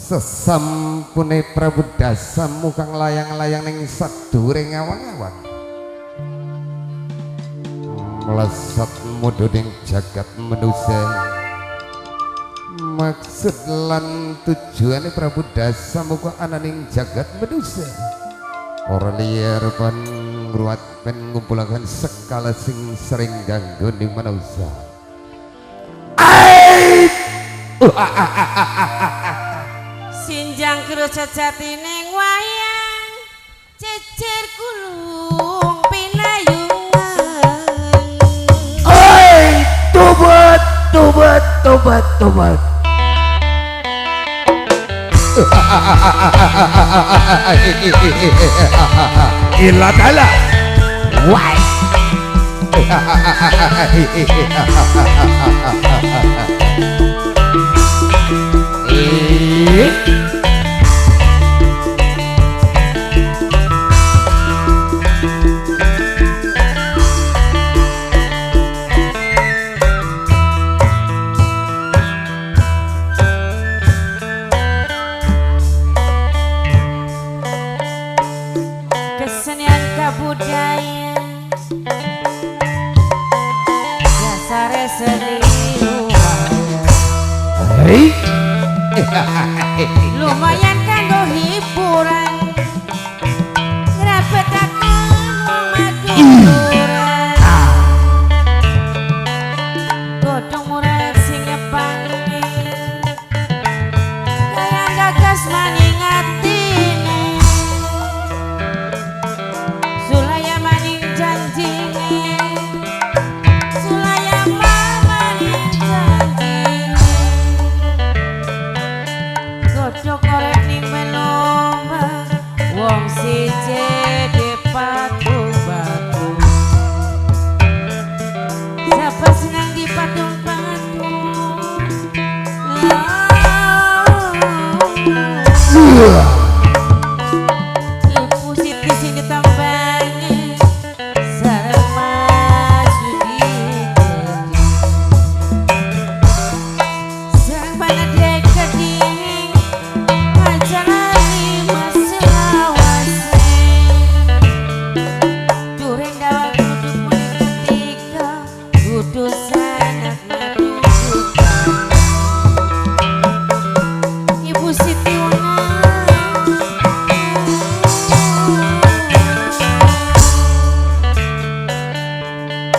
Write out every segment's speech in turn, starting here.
Sesampune Prabu Dasamu kang layang-layang ning sadhuwuring awang-awang mlesat mudhuning jagat manusia. Maksud lan tujuane Prabu Dasamu kok ana ning jagat manusia ora liya rupan ngruwat pen ngumpulaken sekala sing sering ganggu ning manusia. Sinjang kira sejati ning wayang cecer kulung pinayungan. Oi, tobat, tobat, tobat, tobat. Ila dala. Why? Kesenian kabudayaan dasare seni Hei, lumayan kanggo hiburan ngrapetaken wong maduran godhong murah sing ngepangi kaya gagas maning atine sulaya maning janjine sulaya maning janjine godhok korek ning melomba wong siji dipatu-patu siapa senang dipatu-patu Ibu Siti sing ditambangi sareng Mas Yudi sareng Panadek Keding Majalani Mas Selawase Dureng dawang duduk muni ketika kudu sanak madudukan Ibu Siti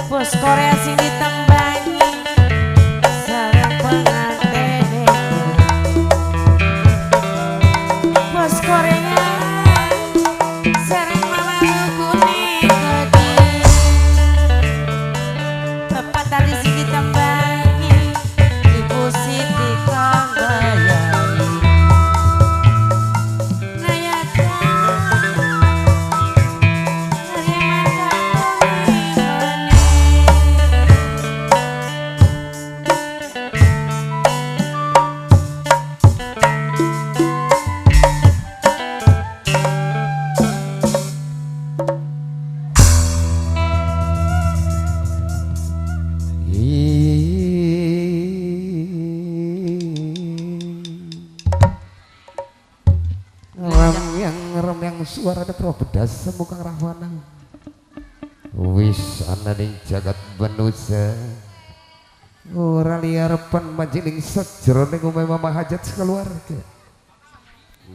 Bos Korea sing ditembangi sareng pengantin Bos Korea sareng mama kuning gede Bapak tali sing ditembangi Ibu Siti Kangbayari Ramyang suara Prabu Dasamu kang rahwana wis ana ning jagat manusia ora liya repan manjining sajroning omahe Mama Hajat keluarga.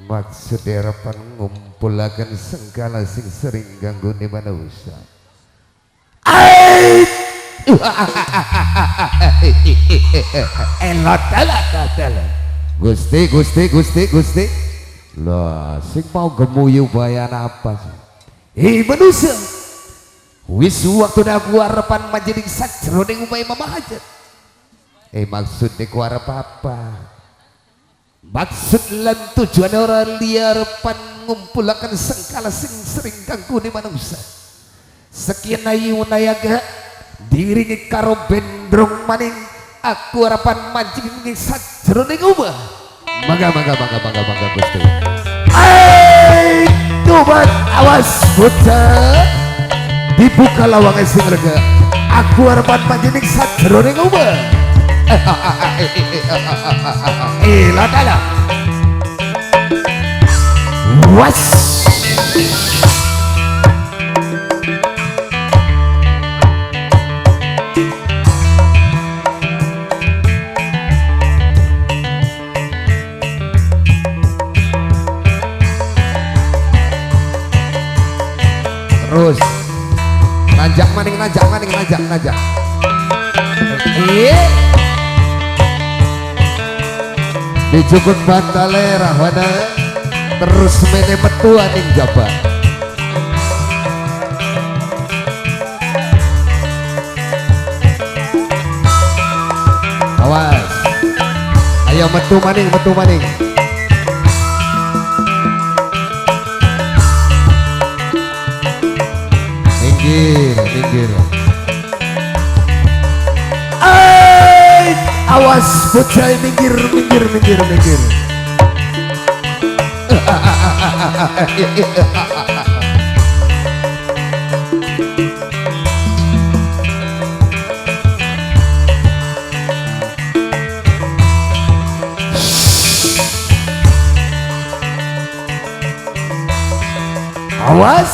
Maksud repan ngumpulaken segala sing sering ganggu ning manusia. elot dala. Gusti lah sing mau gemuyu bayan apa sih? Manusia wis waktu aku arepan manjining sajroning omahe Mama Hajat. Maksudnya ku arep apa? Maksud lan tujuan ora liya arepan ngumpulaken segala sing sering ganggu ning manusia. Sekian ayu nayaga diringi karo bendrong maning aku arepan manjining sajroning omah. Mangga Gusti. Tobat awas bocah dibuka lawangnya sing rega aku arepan manjining sajroning omah. Ladala awas. Terus najak maning najak. Dijukut bandale rahwana terus mene metu aning jabat. Awas. Ayo metu maning. Minggir. Awas bocah, minggir. Awas.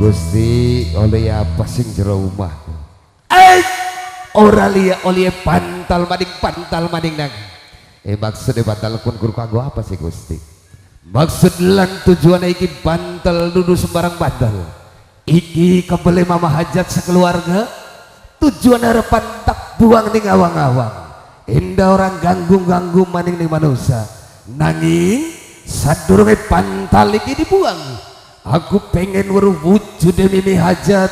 Gusti oleh apa sing jero omah? Ora liya oleh pantal maning nang. Maksudnya bantal kun guru kanggo apa sih Gusti? Maksud lan tujuan iki bantal dudu sembarang bantal. Iki kebele mama hajat sekeluarga. Tujuan harapan tak buang ning awang-awang. Indah orang ganggu maning ning manusia. Nanging sadurunge bantal iki dibuang. Aku pengen weruh wujude mimi hajat,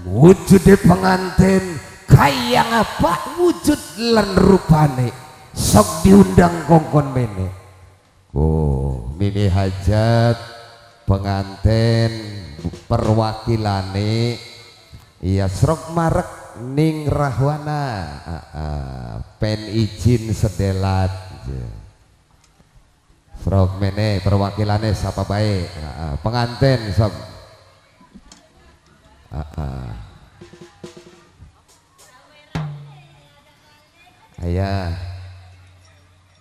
wujude pengantin, kaya apa wujud lan rupane, sok diundang kongkon mene. Oh, mimi hajat, pengantin, perwakilane, iya srok marek ning rahwana, pen izin sedelat. Frog mene perwakilannya siapa baik pengantin sob ayah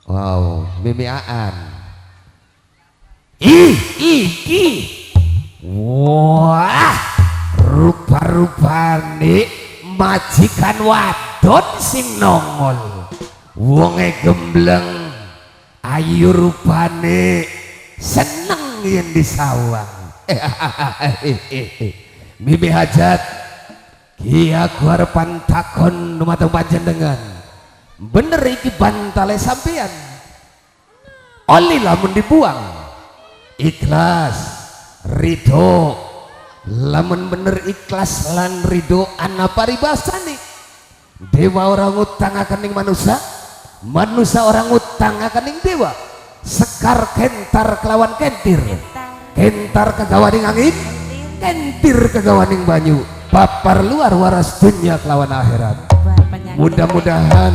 wow mimi aan wah rupa-rupane majikan wadon sing nongol wonge gembleng ayu rupane seneng yang disawang. Mimi hajat kia aku harapan takon numatang panjenengan bener iki bantale sampean oli lamun dibuang ikhlas ridho lamun bener ikhlas lan ridho ana paribasane dewa orang utang akan ning manusia orang utang akan ing dewa sekar kentar kelawan kentir kentar kegawaning angin kentir kegawaning banyu papar luar waras dunia kelawan akhirat. Mudah-mudahan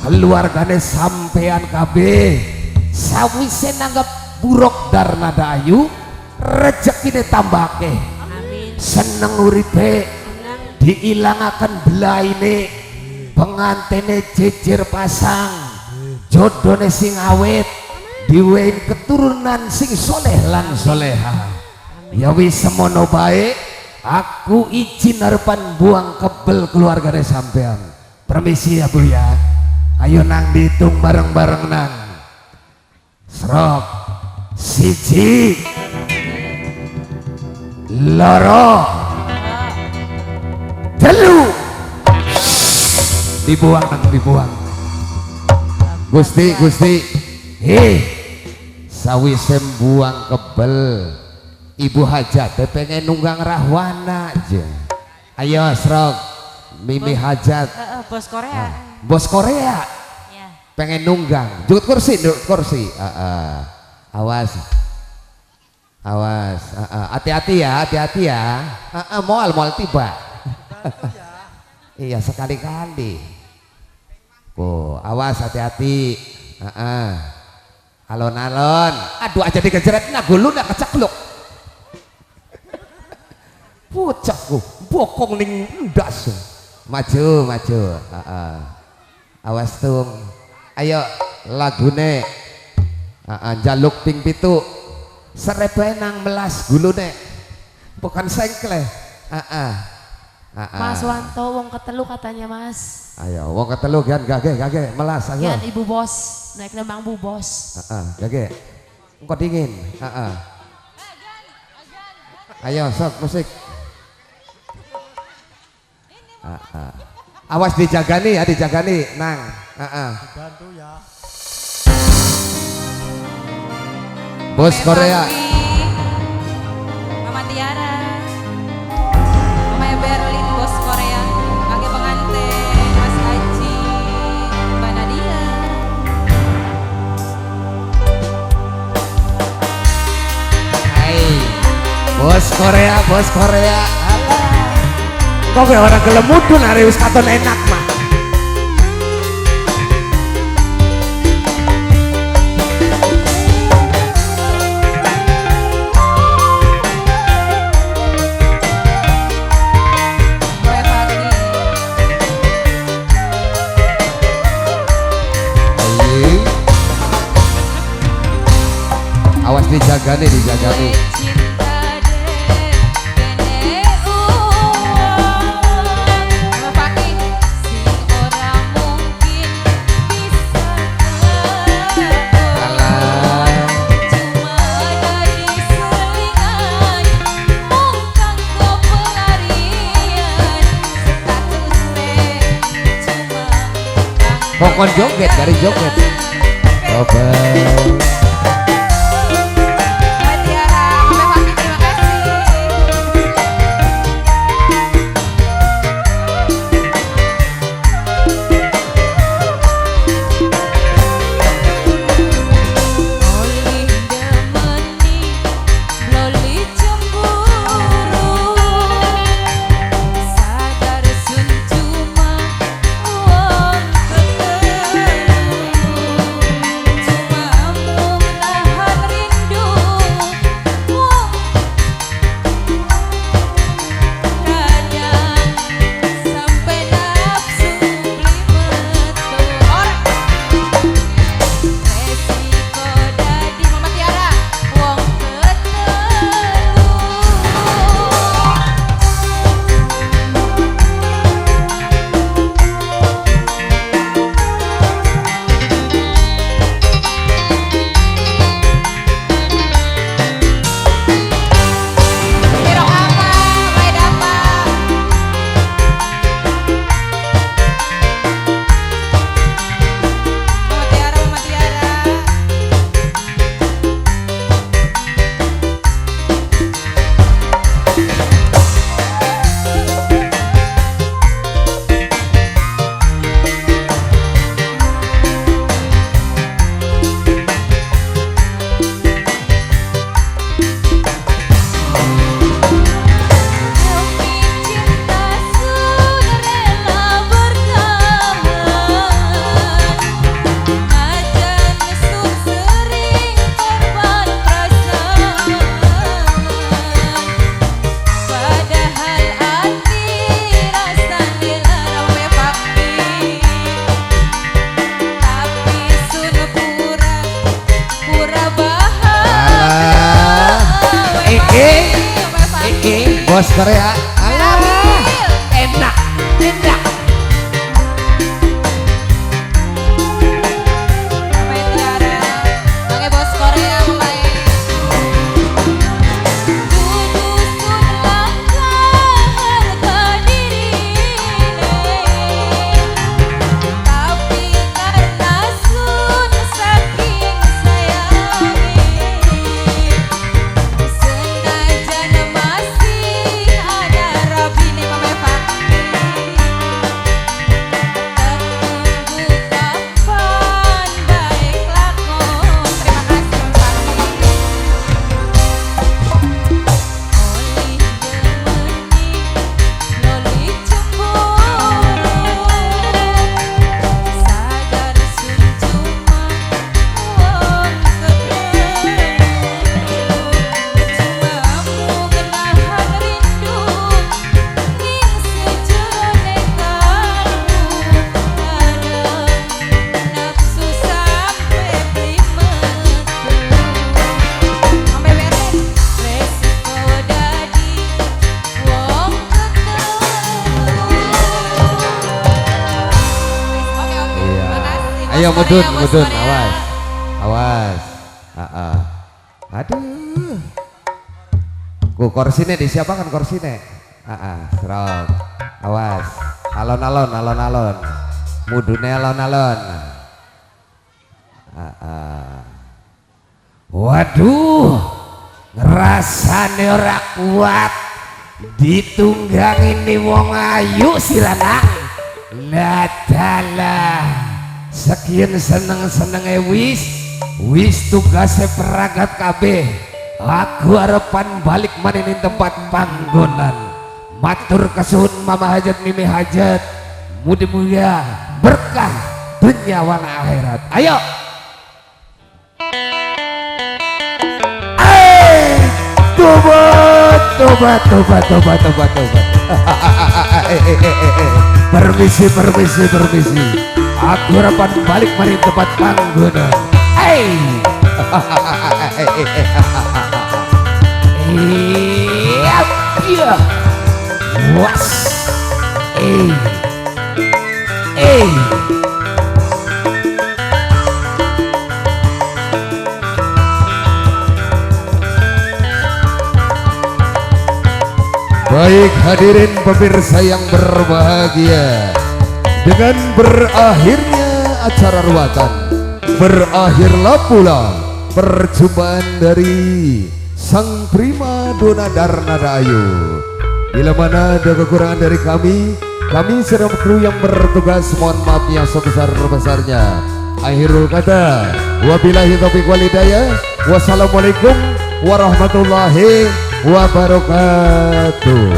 keluargane sampean kabeh sawise nanggap buruk darnada ayu rezekine tambake seneng uripe diilangaken belaine pengantene jejer pasang jodone sing awet diwein keturunan sing soleh lan soleha ya wis semono bae aku izin harapan buang kebel keluargane sampean permisi ya Bu ya ayo nang dihitung bareng-bareng nang serok siji loro telu dibuang Gusti sawise buang kebel ibu hajat pengen nunggang rahwana aja ayo serok mimi hajat bos Korea Bos Korea Ya. pengen nunggang. Duduk kursi, duduk kursi. Awas. Awas. Hati-hati ya, hati-hati ya. Moal tiba. Iya sekali-kali. Oh, awas hati-hati. Alon-alon. Aduh aja dikejeret nah gulu nak kecakluk. Pucakku, bokong ning ndas. Maju, maju. Awas tung. Ayo lagune. Jaluk ping pitu. Serebenang melas gulune. Bukan sengkle. Mas Wanto wong ketelu katanya Mas. Ayo wong ketelu kan gage melas ayo. Kian Ibu Bos naik nembang Bu Bos. Gage. Engko dingin. Ayo sok musik. Awas dijagani ya, dijagani nang. Bantu ya. Bos Korea. Mama Tiara. Mama Berlin Bos Korea. Pakai pengantin Mas Haji. Mbak Nadia. Hai. Bos Korea, Bos Korea. Kok kayak orang kelemudun hari wis katon enak mah. Awas dijagani, dijagani. Pokon joget dari joget. Coba. Bos Korea. Alah, enak, enak. Bos Korea mulai. Senajan masih ada Ayo mudun, Korea, Bos mudun, Korea. awas. Awas. Aduh. Ku korsine disiapakan korsine. Serot. Awas. Alon-alon, alon-alon. Mudune alon-alon. Waduh, ngerasane ora kuat ditunggang ini wong ayu si lanang. Ladalah sekian seneng-senenge wis tugasnya peragat kabeh. Aku harapan balik mainin tempat panggonan. Matur kasuhun mama hajat mimi hajat. Mudah-mudahan berkah dunia wal akhirat. Ayo. Tobat. Permisi. Aku harapan balik mari tempat panggonan. Iya. Was. Baik hadirin pemirsa yang berbahagia, dengan berakhirnya acara ruatan, berakhirlah pula perjumpaan dari sang prima dona Darnada Ayu. Bila mana ada kekurangan dari kami serta kru yang bertugas mohon maaf yang sebesar-besarnya. Akhirul kata, wabillahi taufiq wal hidayah. Wassalamualaikum warahmatullahi wabarakatuh.